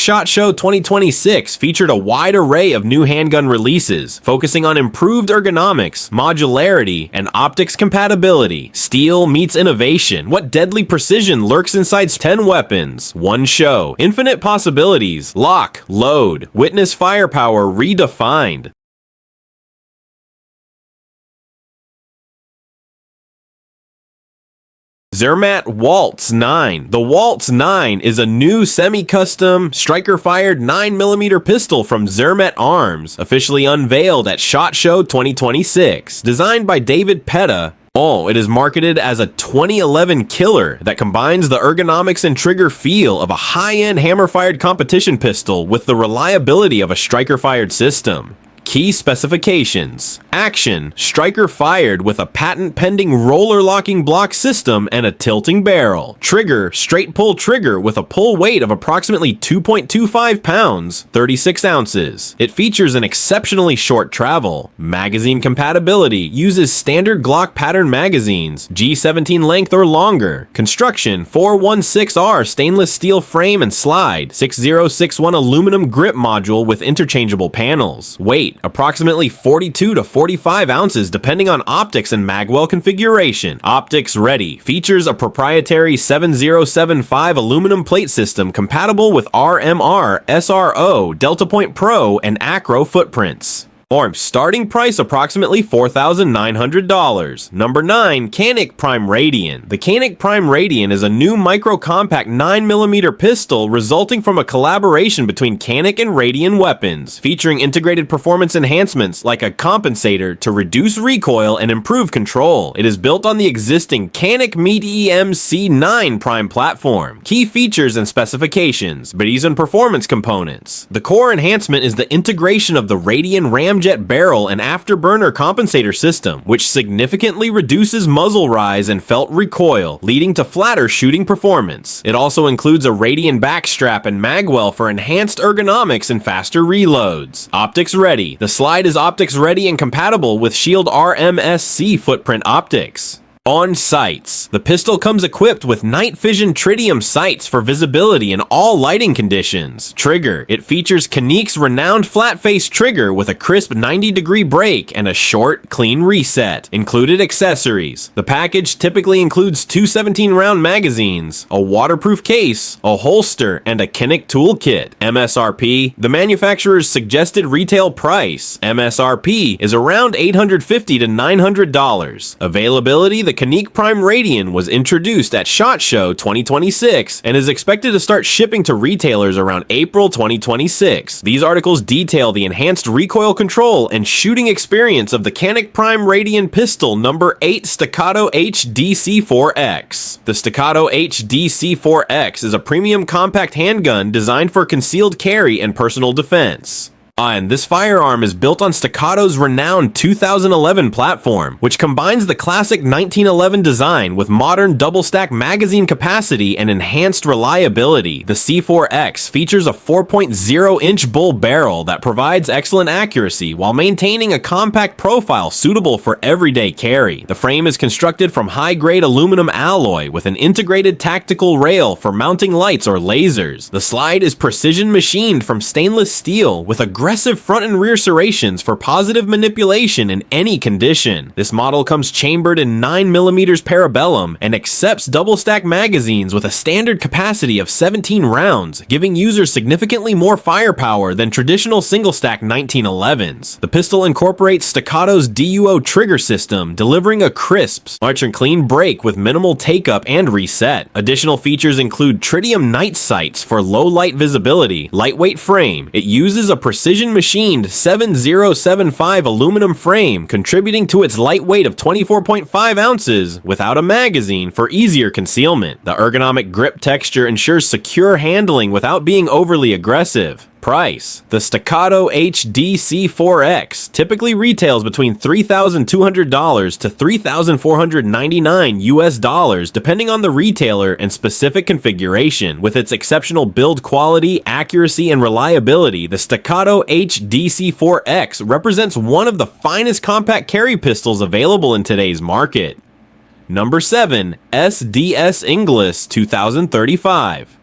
SHOT Show 2026 featured a wide array of new handgun releases, focusing on improved ergonomics, modularity, and optics compatibility. Steel meets innovation. What deadly precision lurks inside 10 weapons? One show. Infinite possibilities. Lock, load. Witness firepower redefined. Zermat Waltz 9. The Waltz 9 is a new semi-custom, striker-fired 9mm pistol from Zermat Arms, officially unveiled at SHOT Show 2026. Designed by David Petta, it is marketed as a 2011 killer that combines the ergonomics and trigger feel of a high-end hammer-fired competition pistol with the reliability of a striker-fired system. Key specifications. Action: striker fired with a patent-pending roller locking block system and a tilting barrel. Trigger: straight pull trigger with a pull weight of approximately 2.25 pounds, 36 ounces. It features an exceptionally short travel. Magazine compatibility: uses standard Glock pattern magazines, G17 length or longer. Construction: 416R stainless steel frame and slide, 6061 aluminum grip module with interchangeable panels. Weight: approximately 42 to 45 ounces depending on optics and magwell configuration. Optics ready. Features a proprietary 7075 aluminum plate system compatible with RMR, SRO, Delta Point Pro, and Acro footprints. Starting price approximately $4,900. Number 9, Canik Prime Radian. The Canik Prime Radian is a new micro-compact 9mm pistol resulting from a collaboration between Canik and Radian weapons, featuring integrated performance enhancements like a compensator to reduce recoil and improve control. It is built on the existing Canik Meet EM C9 Prime platform. Key features and specifications: bodies and performance components. The core enhancement is the integration of the Radian ramjet barrel and afterburner compensator system, which significantly reduces muzzle rise and felt recoil, leading to flatter shooting performance. It also includes a Radian backstrap and magwell for enhanced ergonomics and faster reloads. Optics ready. The slide is optics ready and compatible with Shield RMSC footprint optics. On sights. The pistol comes equipped with night vision tritium sights for visibility in all lighting conditions. Trigger. It features Canik's renowned flat face trigger with a crisp 90-degree break and a short, clean reset. Included accessories. The package typically includes two 17-round magazines, a waterproof case, a holster, and a Canik toolkit. MSRP. The manufacturer's suggested retail price, MSRP, is around $850 to $900. Availability. The Canik Prime Radian was introduced at SHOT Show 2026 and is expected to start shipping to retailers around April 2026. These articles detail the enhanced recoil control and shooting experience of the Canik Prime Radian pistol number 8 Staccato HDC4X. The Staccato HDC4X is a premium compact handgun designed for concealed carry and personal defense. And this firearm is built on Staccato's renowned 2011 platform, which combines the classic 1911 design with modern double-stack magazine capacity and enhanced reliability. The C4X features a 4.0-inch bull barrel that provides excellent accuracy while maintaining a compact profile suitable for everyday carry. The frame is constructed from high-grade aluminum alloy with an integrated tactical rail for mounting lights or lasers. The slide is precision machined from stainless steel with aggressive front and rear serrations for positive manipulation in any condition. This model comes chambered in 9mm parabellum and accepts double-stack magazines with a standard capacity of 17 rounds, giving users significantly more firepower than traditional single-stack 1911s. The pistol incorporates Staccato's DUO trigger system, delivering a crisp, arch and clean break with minimal take-up and reset. Additional features include tritium night sights for low-light visibility, lightweight frame. It uses a precision machined 7075 aluminum frame, contributing to its light weight of 24.5 ounces without a magazine for easier concealment. The ergonomic grip texture ensures secure handling without being overly aggressive. Price. The Staccato HDC4X typically retails between $3,200 to $3,499 US depending on the retailer and specific configuration. With its exceptional build quality, accuracy, and reliability, the Staccato HDC4X represents one of the finest compact carry pistols available in today's market. Number 7. SDS Inglis 2035.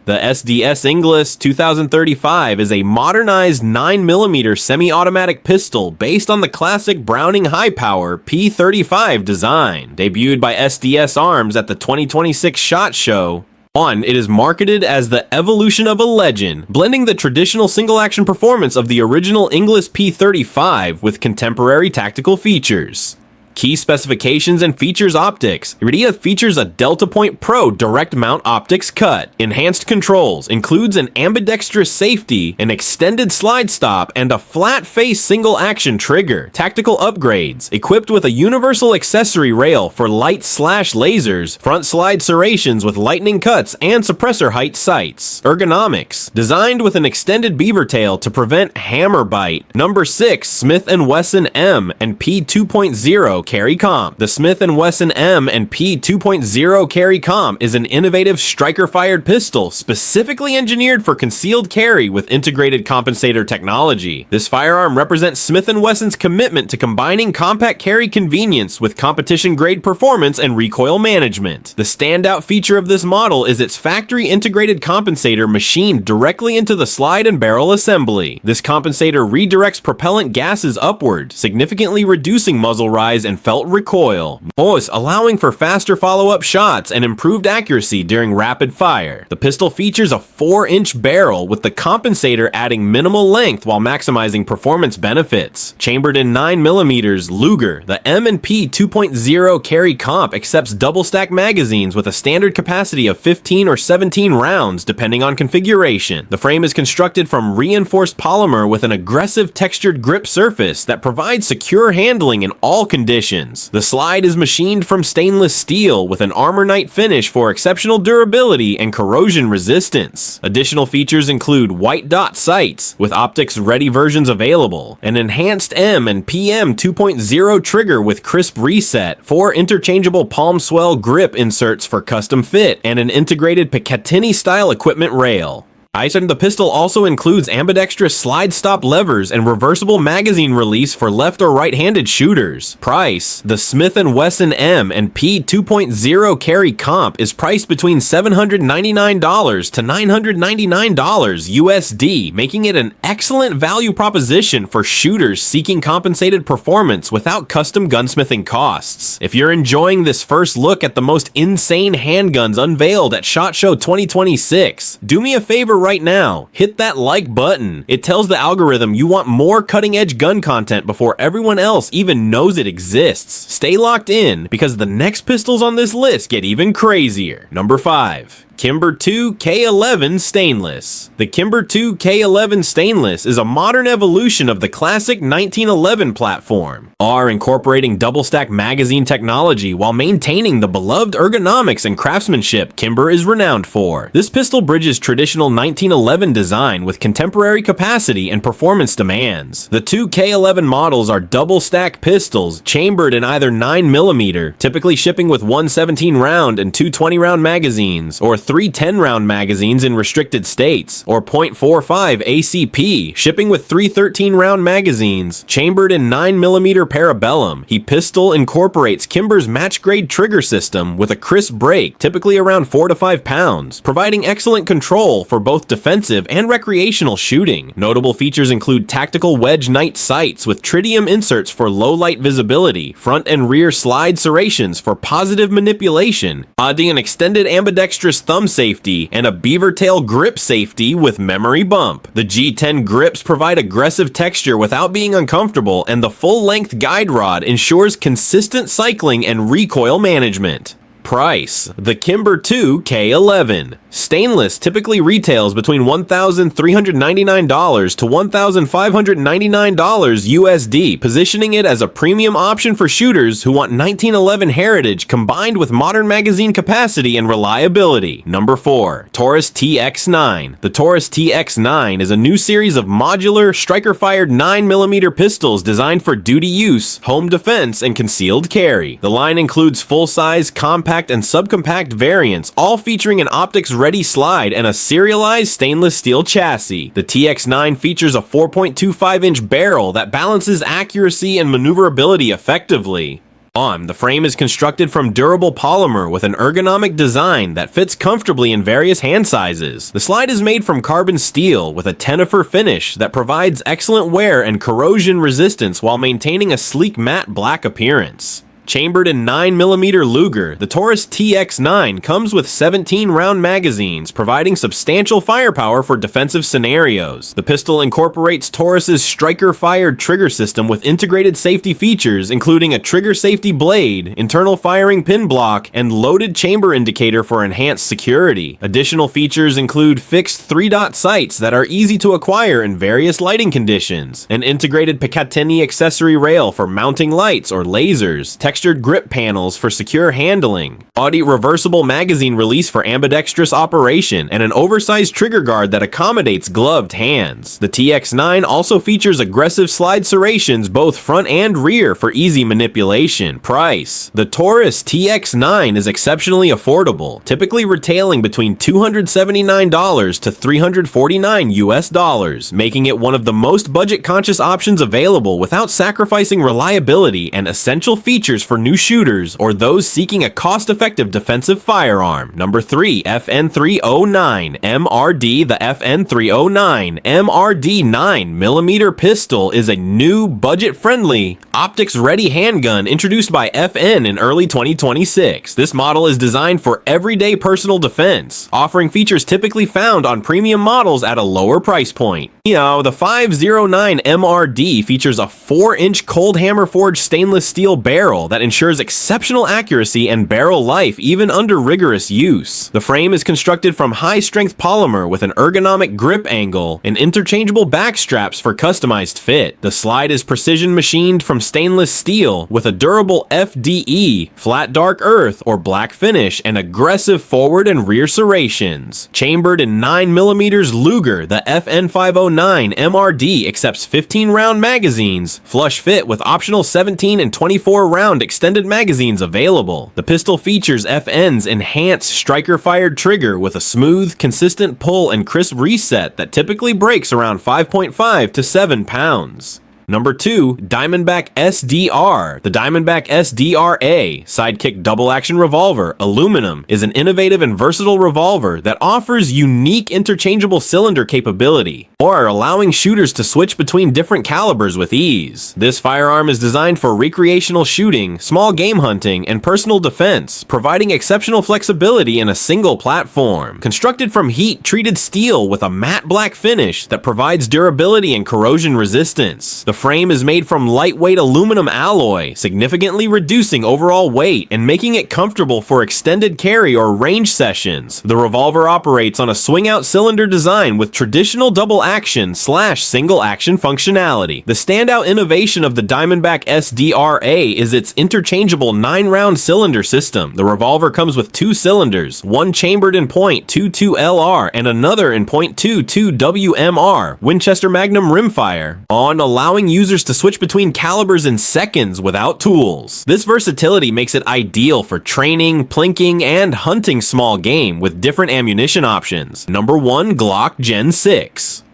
The SDS Inglis 2035 is a modernized 9mm semi-automatic pistol based on the classic Browning high-power P35 design, debuted by SDS Arms at the 2026 SHOT Show. It is marketed as the evolution of a legend, blending the traditional single-action performance of the original Inglis P35 with contemporary tactical features. Key specifications and features: optics. Radian features a Delta Point Pro direct mount optics cut. Enhanced controls includes an ambidextrous safety, an extended slide stop, and a flat face single action trigger. Tactical upgrades: equipped with a universal accessory rail for light/lasers, front slide serrations with lightning cuts, and suppressor height sights. Ergonomics: designed with an extended beaver tail to prevent hammer bite. Number 6, Smith & Wesson M&P 2.0 Carry Comp. The Smith & Wesson M&P 2.0 Carry Comp is an innovative striker-fired pistol specifically engineered for concealed carry with integrated compensator technology. This firearm represents Smith & Wesson's commitment to combining compact carry convenience with competition-grade performance and recoil management. The standout feature of this model is its factory-integrated compensator machined directly into the slide and barrel assembly. This compensator redirects propellant gases upward, significantly reducing muzzle rise and felt recoil, allowing for faster follow-up shots and improved accuracy during rapid fire. The pistol features a 4-inch barrel with the compensator adding minimal length while maximizing performance benefits. Chambered in 9mm Luger, the M&P 2.0 Carry Comp accepts double-stack magazines with a standard capacity of 15 or 17 rounds depending on configuration. The frame is constructed from reinforced polymer with an aggressive textured grip surface that provides secure handling in all conditions. The slide is machined from stainless steel with an Armornite finish for exceptional durability and corrosion resistance. Additional features include white dot sights with optics-ready versions available, an enhanced M&P 2.0 trigger with crisp reset, 4 interchangeable palm swell grip inserts for custom fit, and an integrated Picatinny-style equipment rail. The pistol also includes ambidextrous slide stop levers and reversible magazine release for left or right-handed shooters. Price: the Smith & Wesson M&P 2.0 Carry Comp is priced between $799 to $999 USD, making it an excellent value proposition for shooters seeking compensated performance without custom gunsmithing costs. If you're enjoying this first look at the most insane handguns unveiled at SHOT Show 2026, do me a favor right now, hit that like button. It tells the algorithm you want more cutting-edge gun content before everyone else even knows it exists. Stay locked in, because the next pistols on this list get even crazier. Number 5. Kimber 2 K11 Stainless. The Kimber 2 K11 Stainless is a modern evolution of the classic 1911 platform, incorporating double-stack magazine technology while maintaining the beloved ergonomics and craftsmanship Kimber is renowned for. This pistol bridges traditional 1911 design with contemporary capacity and performance demands. The two K11 models are double-stack pistols chambered in either 9mm, typically shipping with one 17-round and two 20-round magazines, or three 10-round magazines in restricted states, or .45 ACP, shipping with three 13-round magazines. Chambered in 9mm Parabellum, the pistol incorporates Kimber's match-grade trigger system with a crisp break, typically around 4 to 5 pounds, providing excellent control for both defensive and recreational shooting. Notable features include tactical wedge night sights with tritium inserts for low-light visibility, front and rear slide serrations for positive manipulation, an extended ambidextrous thumb safety, and a beaver tail grip safety with memory bump. The G10 grips provide aggressive texture without being uncomfortable, and the full-length guide rod ensures consistent cycling and recoil management. Price: the Kimber 2 K11. Stainless typically retails between $1,399 to $1,599 USD, positioning it as a premium option for shooters who want 1911 heritage combined with modern magazine capacity and reliability. Number 4. Taurus TX9. The Taurus TX9 is a new series of modular, striker-fired 9mm pistols designed for duty use, home defense, and concealed carry. The line includes full-size, compact, and subcompact variants, all featuring an optics-ready slide and a serialized stainless steel chassis. The TX9 features a 4.25-inch barrel that balances accuracy and maneuverability effectively. The frame is constructed from durable polymer with an ergonomic design that fits comfortably in various hand sizes. The slide is made from carbon steel with a tenifer finish that provides excellent wear and corrosion resistance while maintaining a sleek matte black appearance. Chambered in 9mm Luger, the Taurus TX9 comes with 17-round magazines, providing substantial firepower for defensive scenarios. The pistol incorporates Taurus's striker-fired trigger system with integrated safety features, including a trigger safety blade, internal firing pin block, and loaded chamber indicator for enhanced security. Additional features include fixed 3-dot sights that are easy to acquire in various lighting conditions, an integrated Picatinny accessory rail for mounting lights or lasers, textured grip panels for secure handling, body reversible magazine release for ambidextrous operation, and an oversized trigger guard that accommodates gloved hands. The TX9 also features aggressive slide serrations both front and rear for easy manipulation. Price: the Taurus TX9 is exceptionally affordable, typically retailing between $279 to $349 US, making it one of the most budget-conscious options available without sacrificing reliability and essential features for new shooters or those seeking a cost-effective defensive firearm. Number 3, FN309 MRD. The FN309 MRD 9mm pistol is a new, budget-friendly, optics-ready handgun introduced by FN in early 2026. This model is designed for everyday personal defense, offering features typically found on premium models at a lower price point. The 509 MRD features a 4-inch cold hammer forged stainless steel barrel that ensures exceptional accuracy and barrel life even under rigorous use. The frame is constructed from high-strength polymer with an ergonomic grip angle and interchangeable back straps for customized fit. The slide is precision machined from stainless steel with a durable FDE, flat dark earth, or black finish and aggressive forward and rear serrations. Chambered in 9mm Luger, the FN509 MRD accepts 15-round magazines, flush fit with optional 17 and 24-round extended magazines available. The pistol features FN's enhanced striker-fired trigger with a smooth, consistent pull and crisp reset that typically breaks around 5.5 to 7 pounds. Number 2, Diamondback SDR. The Diamondback SDR-A Sidekick Double Action Revolver Aluminum is an innovative and versatile revolver that offers unique interchangeable cylinder capability, or allowing shooters to switch between different calibers with ease. This firearm is designed for recreational shooting, small game hunting, and personal defense, providing exceptional flexibility in a single platform. Constructed from heat-treated steel with a matte black finish that provides durability and corrosion resistance. The frame is made from lightweight aluminum alloy, significantly reducing overall weight and making it comfortable for extended carry or range sessions. The revolver operates on a swing-out cylinder design with traditional double action / single action functionality. The standout innovation of the Diamondback SDR-A is its interchangeable 9-round cylinder system. The revolver comes with 2 cylinders, one chambered in .22 LR and another in .22 WMR Winchester Magnum rimfire, allowing users to switch between calibers in seconds without tools. This versatility makes it ideal for training, plinking, and hunting small game with different ammunition options. Number 1, Glock Gen 6.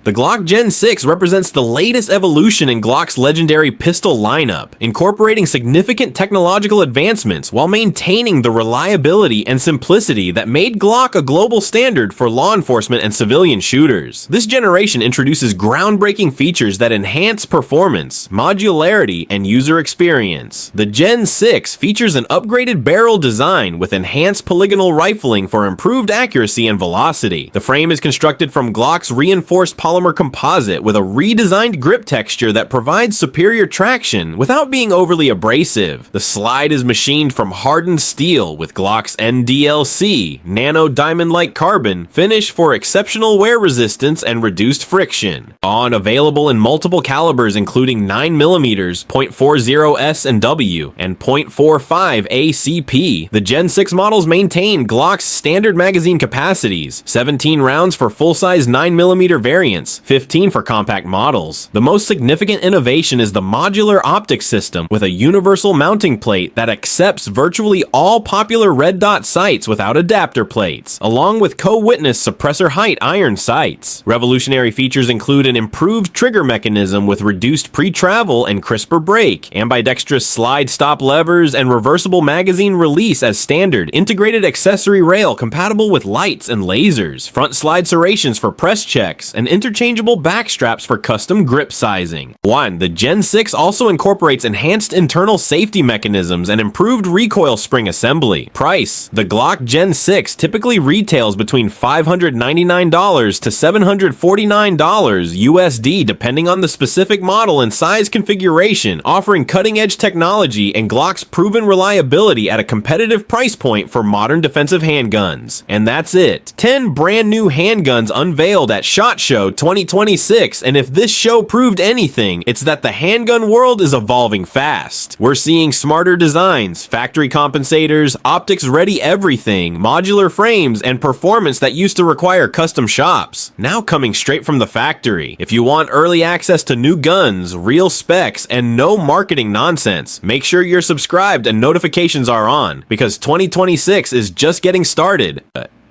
The Glock Gen 6 represents the latest evolution in Glock's legendary pistol lineup, incorporating significant technological advancements while maintaining the reliability and simplicity that made Glock a global standard for law enforcement and civilian shooters. This generation introduces groundbreaking features that enhance performance, modularity, and user experience. The Gen 6 features an upgraded barrel design with enhanced polygonal rifling for improved accuracy and velocity. The frame is constructed from Glock's reinforced polymer composite with a redesigned grip texture that provides superior traction without being overly abrasive. The slide is machined from hardened steel with Glock's NDLC, nano diamond-like carbon, finish for exceptional wear resistance and reduced friction. Available in multiple calibers including 9mm, .40 S&W, and .45 ACP. The Gen 6 models maintain Glock's standard magazine capacities, 17 rounds for full-size 9mm variants, variants, 15 for compact models. The most significant innovation is the modular optic system with a universal mounting plate that accepts virtually all popular red dot sights without adapter plates, along with co-witness suppressor height iron sights. Revolutionary features include an improved trigger mechanism with reduced pre-travel and crisper brake, ambidextrous slide stop levers, and reversible magazine release as standard, integrated accessory rail compatible with lights and lasers, front slide serrations for press checks, and interchangeable back straps for custom grip sizing. 1. The Gen 6 also incorporates enhanced internal safety mechanisms and improved recoil spring assembly. Price: the Glock Gen 6 typically retails between $599 to $749 USD depending on the specific model and size configuration, offering cutting-edge technology and Glock's proven reliability at a competitive price point for modern defensive handguns. And that's it. 10 brand new handguns unveiled at SHOT Show 2026, and if this show proved anything, it's that the handgun world is evolving fast. We're seeing smarter designs, factory compensators, optics-ready everything, modular frames, and performance that used to require custom shops, now coming straight from the factory. If you want early access to new guns, real specs, and no marketing nonsense, make sure you're subscribed and notifications are on, because 2026 is just getting started.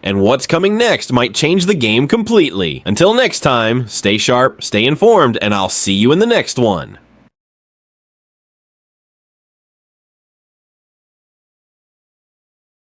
And what's coming next might change the game completely. Until next time, stay sharp, stay informed, and I'll see you in the next one.